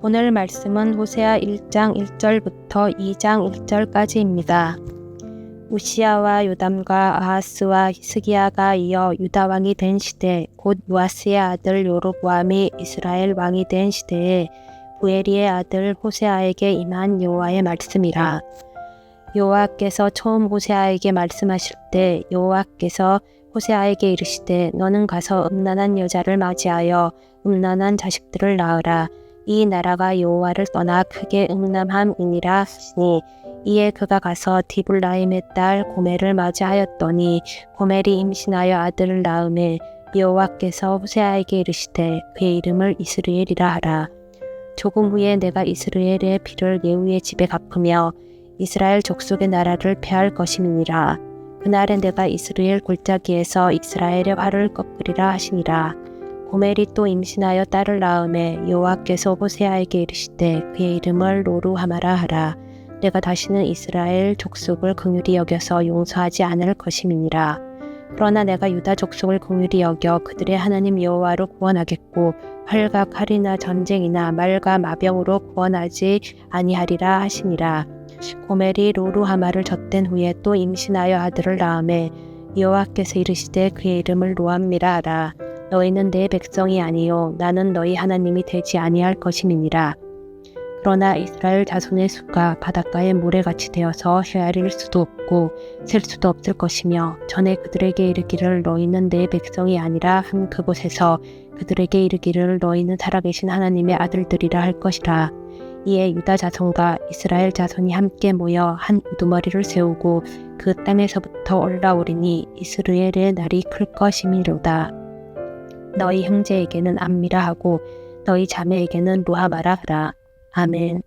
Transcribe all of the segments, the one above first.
오늘 말씀은 호세아 1장 1절부터 2장 1절까지입니다. 우시야와 요담과 아하스와 히스기야가 이어 유다 왕이 된 시대, 곧 요아스의 아들 여로보암이 이스라엘 왕이 된 시대에 부엘리의 아들 호세아에게 임한 여호와의 말씀이라. 여호와께서 처음 호세아에게 말씀하실 때 여호와께서 호세아에게 이르시되 너는 가서 음란한 여자를 맞이하여 음란한 자식들을 낳으라. 이 나라가 여호와를 떠나 크게 음란함이니라 하시니 이에 그가 가서 디블라임의 딸 고멜을 맞이하였더니 고멜이 임신하여 아들을 낳음에 여호와께서 호세아에게 이르시되 그의 이름을 이스라엘이라 하라. 조금 후에 내가 이스라엘의 피를 예후의 집에 갚으며 이스라엘 족속의 나라를 폐할 것임이니라. 그날에 내가 이스라엘 골짜기에서 이스라엘의 활을 꺾으리라 하시니라. 고멜이 또 임신하여 딸을 낳음에 여호와께서 호세아에게 이르시되 그의 이름을 로루하마라 하라. 내가 다시는 이스라엘 족속을 긍휼히 여겨서 용서하지 않을 것임이니라. 그러나 내가 유다 족속을 긍휼히 여겨 그들의 하나님 여호와로 구원하겠고 활과 칼이나 전쟁이나 말과 마병으로 구원하지 아니하리라 하시니라. 고멜이 로루하마를 젖된 후에 또 임신하여 아들을 낳음에 여호와께서 이르시되 그의 이름을 로암미라 하라. 너희는 내 백성이 아니요 나는 너희 하나님이 되지 아니할 것임이니라. 그러나 이스라엘 자손의 수가 바닷가의 모래같이 되어서 헤아릴 수도 없고 셀 수도 없을 것이며 전에 그들에게 이르기를 너희는 내 백성이 아니라 한 그곳에서 그들에게 이르기를 너희는 살아계신 하나님의 아들들이라 할 것이라. 이에 유다 자손과 이스라엘 자손이 함께 모여 한 우두머리를 세우고 그 땅에서부터 올라오리니 이스라엘의 날이 클 것이미로다. 너희 형제에게는 암미라 하고 너희 자매에게는 루하마라 하라. 아멘.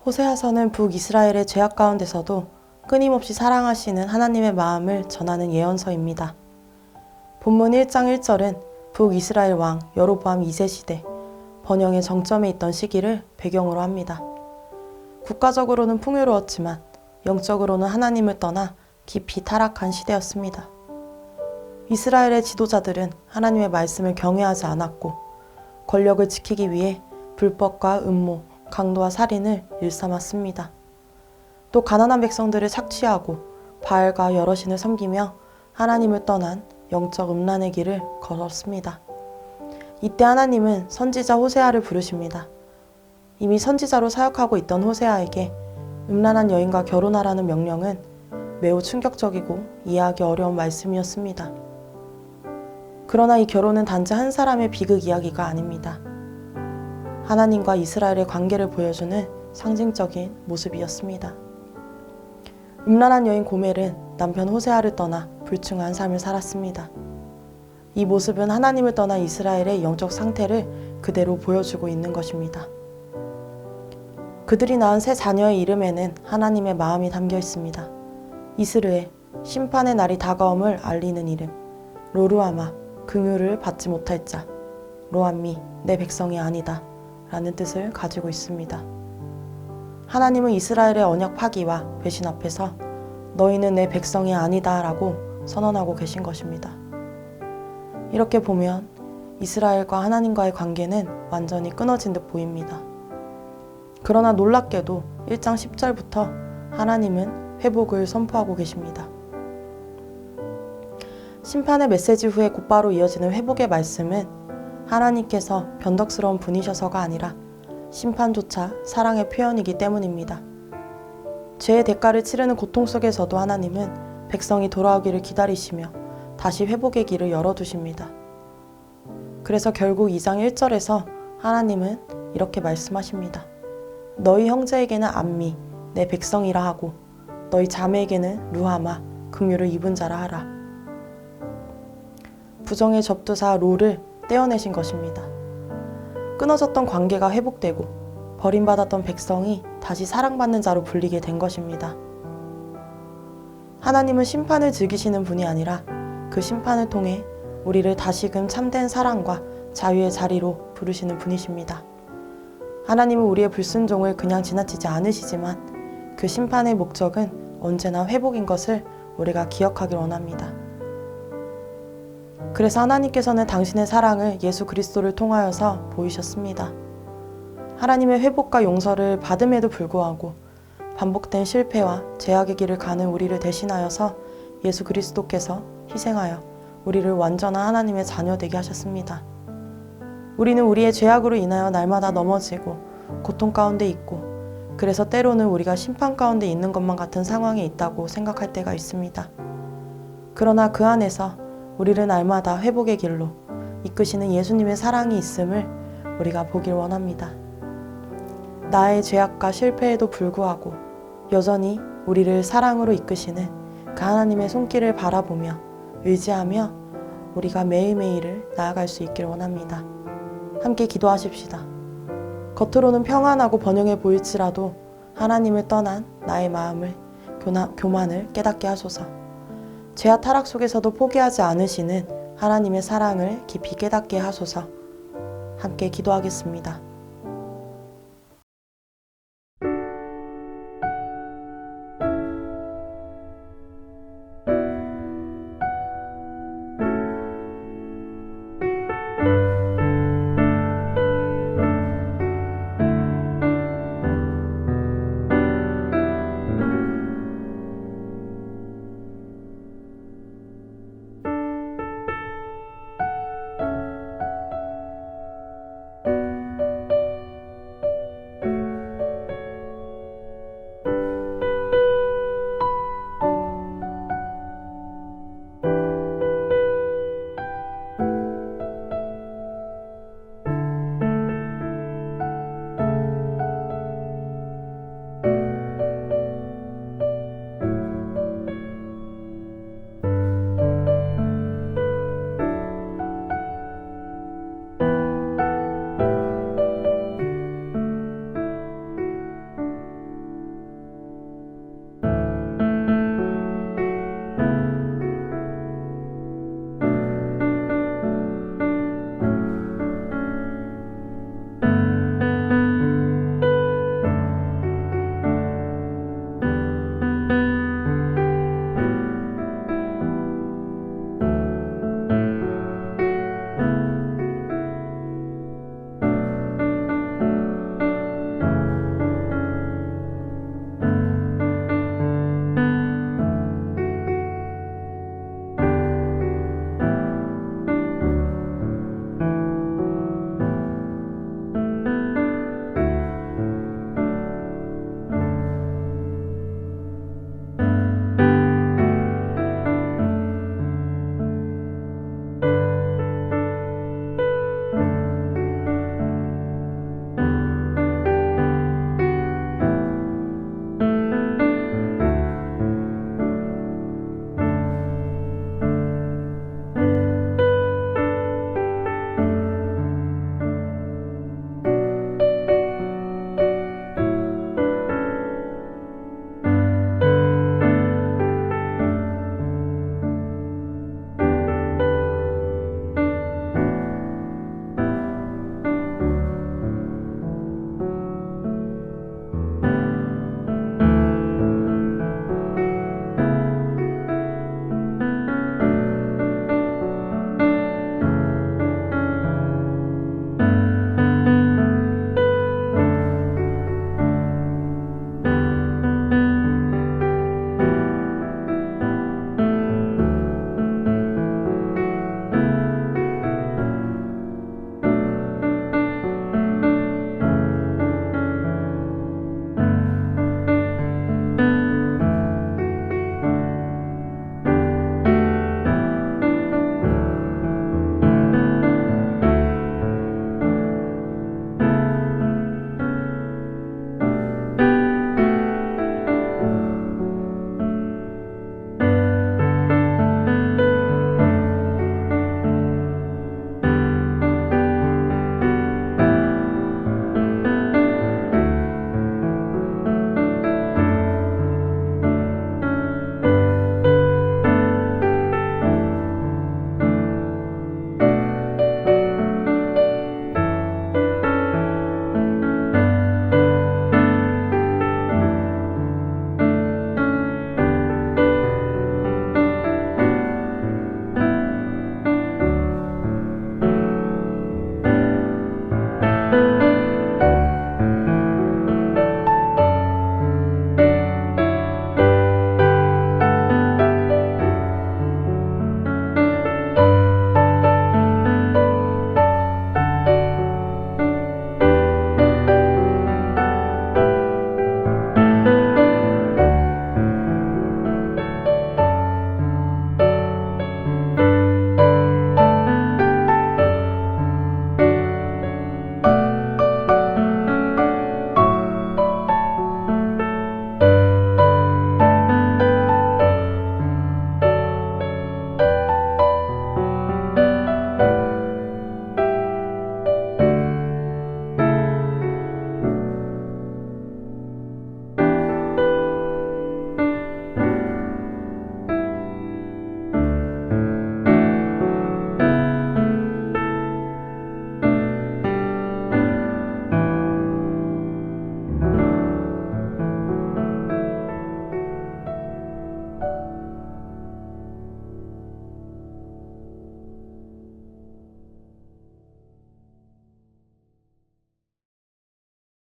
호세아서는 북이스라엘의 죄악 가운데서도 끊임없이 사랑하시는 하나님의 마음을 전하는 예언서입니다. 본문 1장 1절은 북이스라엘 왕 여로보암 2세 시대, 번영의 정점에 있던 시기를 배경으로 합니다. 국가적으로는 풍요로웠지만 영적으로는 하나님을 떠나 깊이 타락한 시대였습니다. 이스라엘의 지도자들은 하나님의 말씀을 경외하지 않았고 권력을 지키기 위해 불법과 음모, 강도와 살인을 일삼았습니다. 또 가난한 백성들을 착취하고 바알과 여러 신을 섬기며 하나님을 떠난 영적 음란의 길을 걸었습니다. 이때 하나님은 선지자 호세아를 부르십니다. 이미 선지자로 사역하고 있던 호세아에게 음란한 여인과 결혼하라는 명령은 매우 충격적이고 이해하기 어려운 말씀이었습니다. 그러나 이 결혼은 단지 한 사람의 비극 이야기가 아닙니다. 하나님과 이스라엘의 관계를 보여주는 상징적인 모습이었습니다. 음란한 여인 고멜은 남편 호세아를 떠나 불충한 삶을 살았습니다. 이 모습은 하나님을 떠난 이스라엘의 영적 상태를 그대로 보여주고 있는 것입니다. 그들이 낳은 새 자녀의 이름에는 하나님의 마음이 담겨 있습니다. 이스르엘, 심판의 날이 다가옴을 알리는 이름, 로루아마, 긍휼을 받지 못할 자, 로암미, 내 백성이 아니다 라는 뜻을 가지고 있습니다. 하나님은 이스라엘의 언약 파기와 배신 앞에서 너희는 내 백성이 아니다 라고 선언하고 계신 것입니다. 이렇게 보면 이스라엘과 하나님과의 관계는 완전히 끊어진 듯 보입니다. 그러나 놀랍게도 1장 10절부터 하나님은 회복을 선포하고 계십니다. 심판의 메시지 후에 곧바로 이어지는 회복의 말씀은 하나님께서 변덕스러운 분이셔서가 아니라 심판조차 사랑의 표현이기 때문입니다. 죄의 대가를 치르는 고통 속에서도 하나님은 백성이 돌아오기를 기다리시며 다시 회복의 길을 열어두십니다. 그래서 결국 2장 1절에서 하나님은 이렇게 말씀하십니다. 너희 형제에게는 암미, 내 백성이라 하고 너희 자매에게는 루하마, 긍휼을 입은 자라 하라. 부정의 접두사 로를 떼어내신 것입니다. 끊어졌던 관계가 회복되고 버림받았던 백성이 다시 사랑받는 자로 불리게 된 것입니다. 하나님은 심판을 즐기시는 분이 아니라 그 심판을 통해 우리를 다시금 참된 사랑과 자유의 자리로 부르시는 분이십니다. 하나님은 우리의 불순종을 그냥 지나치지 않으시지만 그 심판의 목적은 언제나 회복인 것을 우리가 기억하길 원합니다. 그래서 하나님께서는 당신의 사랑을 예수 그리스도를 통하여서 보이셨습니다. 하나님의 회복과 용서를 받음에도 불구하고 반복된 실패와 죄악의 길을 가는 우리를 대신하여서 예수 그리스도께서 희생하여 우리를 완전한 하나님의 자녀 되게 하셨습니다. 우리는 우리의 죄악으로 인하여 날마다 넘어지고 고통 가운데 있고, 그래서 때로는 우리가 심판 가운데 있는 것만 같은 상황에 있다고 생각할 때가 있습니다. 그러나 그 안에서 우리를 날마다 회복의 길로 이끄시는 예수님의 사랑이 있음을 우리가 보길 원합니다. 나의 죄악과 실패에도 불구하고 여전히 우리를 사랑으로 이끄시는 그 하나님의 손길을 바라보며 의지하며 우리가 매일매일을 나아갈 수 있길 원합니다. 함께 기도하십시다. 겉으로는 평안하고 번영해 보일지라도 하나님을 떠난 나의 마음을 교만을 깨닫게 하소서. 죄와 타락 속에서도 포기하지 않으시는 하나님의 사랑을 깊이 깨닫게 하소서. 함께 기도하겠습니다.